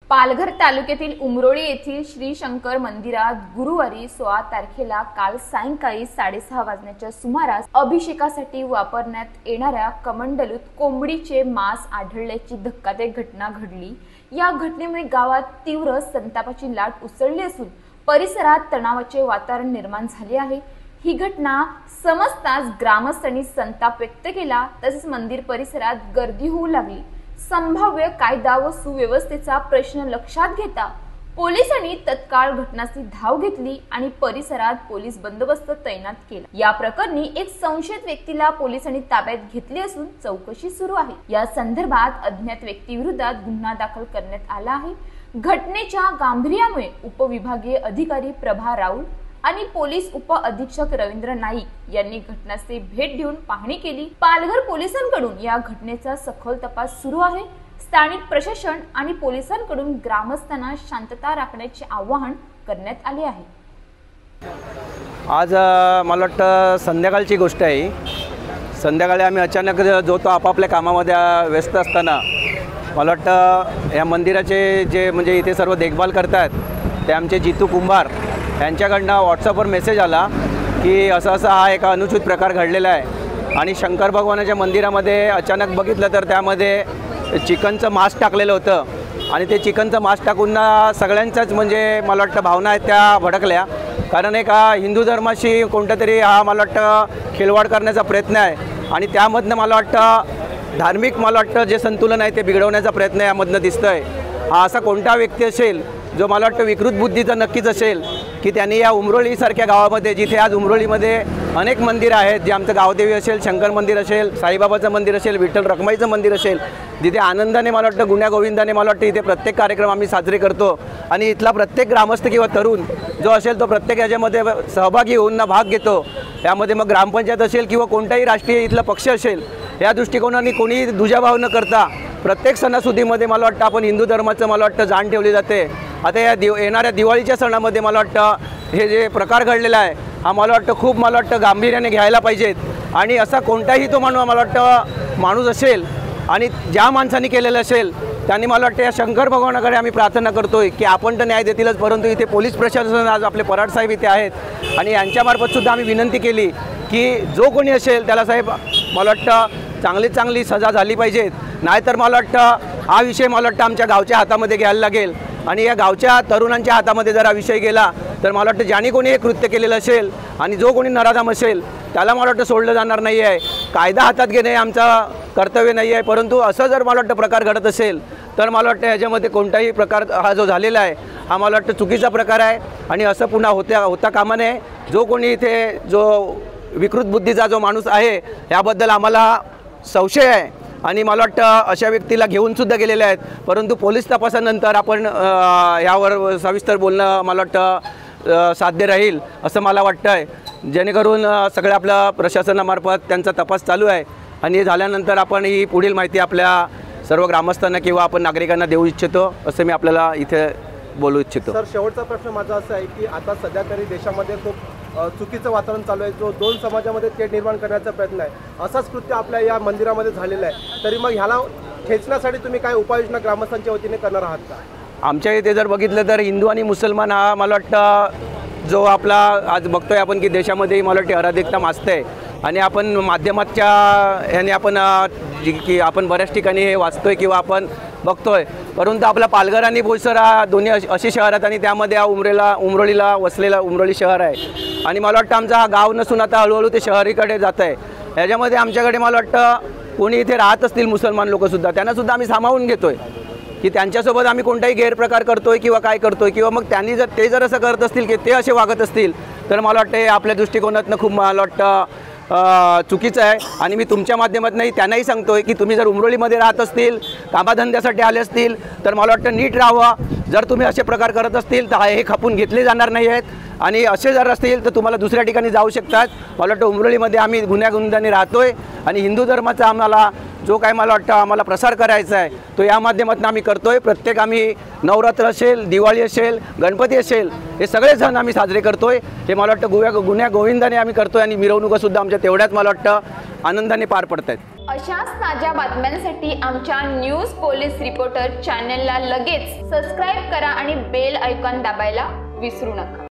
पालघर तालुक्यातील उमरोळी येथील श्री शंकर मंदिरात गुरुवारी 16 तारखेला काल सायंकाळी 6:30 वाजण्याच्या सुमारास अभिषेकासाठी वापरण्यात येणाऱ्या कमंडलूत कोंबडीचे मांस आढळल्याची धक्कादायक घटना घडली। या घटनेमुळे गावात तीव्र संतापाची लाट उसळली असून परिसरात तणावाचे वातावरण निर्माण झाले आहे। ही घटना समजताच ग्रामस्थांनी संताप व्यक्त केला, तसेच मंदिर परिसरात गर्दी होऊ लागली। संभाव्य कायदा व सुव्यवस्थेचा प्रश्न लक्षात घेता पोलिसांनी तत्काळ घटनास्थळी धाव घेतली आणि परिसरात पोलीस बंदोबस्त तैनात केला। या प्रकरणी एक संशयित व्यक्तीला पोलिसांनी ताब्यात घेतले असून चौकशी सुरू आहे। या संदर्भात अज्ञात व्यक्तीविरोधात गुन्हा दाखल करण्यात आला आहे। घटनेच्या गांभीर्यामुळे उपविभागीय अधिकारी प्रभा राऊल आणि पोलीस उप अधीक्षक रवींद्र नाईक यांनी घटनास्थळी भेट देऊन पाहणी केली। पालघर पोलिसांकडून या घटनेचा सखोल तपास सुरू आहे। स्थानिक प्रशासन आणि पोलिसांकडून ग्रामस्थांना शांतता राखण्याचे आवाहन करण्यात आले आहे। आज मला वाटतं संध्याकाळची गोष्ट आहे। संध्याकाळी आम्ही अचानक जो तो आपापल्या कामामध्ये व्यस्त असताना मला वाटतं या मंदिराचे जे म्हणजे इथे सर्व देखभाल करतात ते आमचे जितू कुंभार यांच्याकडनं व्हॉट्सअपवर मेसेज आला की असा हा एक अनुचित प्रकार घडलेला आहे आणि शंकर भगवानाच्या मंदिरामध्ये अचानक बघितलं तर त्यामध्ये चिकनचं मांस टाकलेलं होतं आणि ते चिकनचं मांस टाकून सगळ्यांच्याच म्हणजे मला वाटतं भावना आहेत त्या भडकल्या। कारण एक हिंदू धर्माशी कोणत्यातरी मला वाटतं खिलवाड करण्याचा प्रयत्न आहे आणि त्यामधनं मला वाटतं धार्मिक मला वाटतं जे संतुलन आहे ते बिघडवण्याचा प्रयत्न यामधनं दिसतोय। हा असा कोणता व्यक्ती असेल जो मला वाटतं विकृत बुद्धीचा नक्कीच असेल की त्यांनी या उमरोळीसारख्या गावामध्ये, जिथे आज उमरोळीमध्ये अनेक मंदिरं आहेत, जे आमचं गावदेवी असेल, शंकर मंदिर असेल, साईबाबाचं मंदिर असेल, विठ्ठल रखमाईचं मंदिर असेल, जिथे आनंदाने मला वाटतं गुण्यागोविंदाने मला वाटतं इथे प्रत्येक कार्यक्रम आम्ही साजरे करतो आणि इथला प्रत्येक ग्रामस्थ किंवा तरुण जो असेल तो प्रत्येक याच्यामध्ये सहभागी होऊन भाग घेतो। यामध्ये मग ग्रामपंचायत असेल किंवा कोणताही राष्ट्रीय इथला पक्ष असेल, या दृष्टिकोनाने कोणी दुजाभाव न करता प्रत्येक सणासुदीमध्ये मला वाटतं आपण हिंदू धर्माचं मला वाटतं जाण ठेवली जाते। आता या येणाऱ्या दिवाळीच्या सणामध्ये मला वाटतं हे जे प्रकार घडलेला आहे हा मला वाटतं खूप मला वाटतं गांभीर्याने घ्यायला पाहिजेत आणि असा कोणताही तो मला वाटतं माणूस असेल आणि ज्या माणसाने केलेलं असेल त्यांनी मला वाटतं या शंकर भगवानाकडे आम्ही प्रार्थना करतोय की आपण तर न्याय देतीलच, परंतु इथे पोलीस प्रशासन आज आपले पराड साहेब इथे आहेत आणि यांच्यामार्फत सुद्धा आम्ही विनंती केली की जो कोणी असेल त्याला साहेब मला वाटतं चांगली सजा झाली पाहिजेत, नाहीतर मला वाटतं हा विषय मला वाटतं आमच्या गावच्या हातामध्ये घ्यायला लागेल आणि या गावच्या तरुणांच्या हातामध्ये जर हा विषय गेला तर मला वाटतं ज्याने कोणी हे कृत्य केलेलं असेल आणि जो कोणी नराधम असेल त्याला मला वाटतं सोडलं जाणार नाही आहे। कायदा हातात घेणे आमचं कर्तव्य नाही आहे, परंतु असं जर मला वाटतं प्रकार घडत असेल तर मला वाटतं ह्याच्यामध्ये कोणताही प्रकार हा जो झालेला आहे हा मला वाटतं चुकीचा प्रकार आहे आणि असं पुन्हा होता कामा नये। जो कोणी इथे जो विकृत बुद्धीचा जो माणूस आहे याबद्दल आम्हाला संशय आहे आणि मला वाटतं अशा व्यक्तीला घेऊन सुद्धा गेलेले आहेत, परंतु पोलीस तपासानंतर आपण यावर सविस्तर बोलणं मला वाटतं साध्य राहील असं मला वाटतं आहे। जेणेकरून सगळ्या आपल्या प्रशासनामार्फत त्यांचा तपास चालू आहे आणि हे झाल्यानंतर आपण ही पुढील माहिती आपल्या सर्व ग्रामस्थांना किंवा आपण नागरिकांना देऊ इच्छितो असं मी आपल्याला इथे बोलू इच्छितो। सर, शेवटचा प्रश्न माझा असा आहे की आता सध्या तरी देशामध्ये खूप चुकीचं वातावरण चालू आहे, जो दोन समाजामध्ये तेढ निर्माण करण्याचा प्रयत्न आहे, असाच कृत्य आपल्या या मंदिरामध्ये झालेलं आहे। तरी मग ह्याला खेचण्यासाठी तुम्ही काय उपाययोजना ग्रामस्थांच्या वतीने करणार आहात का? आमच्या इथे जर बघितलं तर हिंदू आणि मुसलमान हा मला वाटतं जो आपला आज बघतोय आपण की देशामध्ये मला वाटते अराधिकता माजते आणि आपण माध्यमाच्या ह्याने की आपण बऱ्याच ठिकाणी हे वाचतोय किंवा आपण बघतोय, परंतु आपला पालघर आणि बोईसर हा दोन्ही अशी शहर आहेत आणि त्यामध्ये हा उमरोळीला वसलेला उमरोळी शहर आहे आणि मला वाटतं आमचा हा गाव नसून आता हळूहळू ते शहरीकडे जात आहे। ह्याच्यामध्ये आमच्याकडे मला वाटतं कोणी इथे राहत असतील मुसलमान लोकसुद्धा त्यांनासुद्धा आम्ही सामावून घेतोय की त्यांच्यासोबत आम्ही कोणताही गैरप्रकार करतोय किंवा काय करतोय किंवा मग त्यांनी जर असं करत असतील की ते असे वागत असतील तर मला वाटतं हे आपल्या दृष्टिकोनातनं खूप मला वाटतं चुकीचं आहे आणि मी तुमच्या माध्यमातूनही त्यांनाही सांगतोय की तुम्ही जर उमरोळीमध्ये राहत असतील, कामाधंद्यासाठी आले असतील तर मला वाटतं नीट राहावं। जर तुम्ही असे प्रकार करत असतील तर हे खपून घेतले जाणार नाही आहेत आणि असे जर असतील तर तुम्हाला दुसऱ्या ठिकाणी जाऊ शकतात। मला वाटतं उमरोळीमध्ये आम्ही गुण्यागोविंदाने राहतोय आणि हिंदू धर्माचा आम्हाला जो काय मला वाटतं आम्हाला प्रसार करायचा आहे तो या माध्यमातून आम्ही करतोय। प्रत्येक आम्ही नवरात्र असेल, दिवाळी असेल, गणपती असेल, हे सगळे सण आम्ही साजरे करतोय। हे मला वाटतं गुण्या गोविंदाने आम्ही करतोय आणि मिरवणुकासुद्धा आमच्या तेवढ्याच मला वाटतं आनंदाने पार पडत आहेत। अशाच ताज्या बातम्यांसाठी आमच्या न्यूज पोलीस रिपोर्टर चॅनलला लगेच सबस्क्राईब करा आणि बेल आयकॉन दाबायला विसरू नका.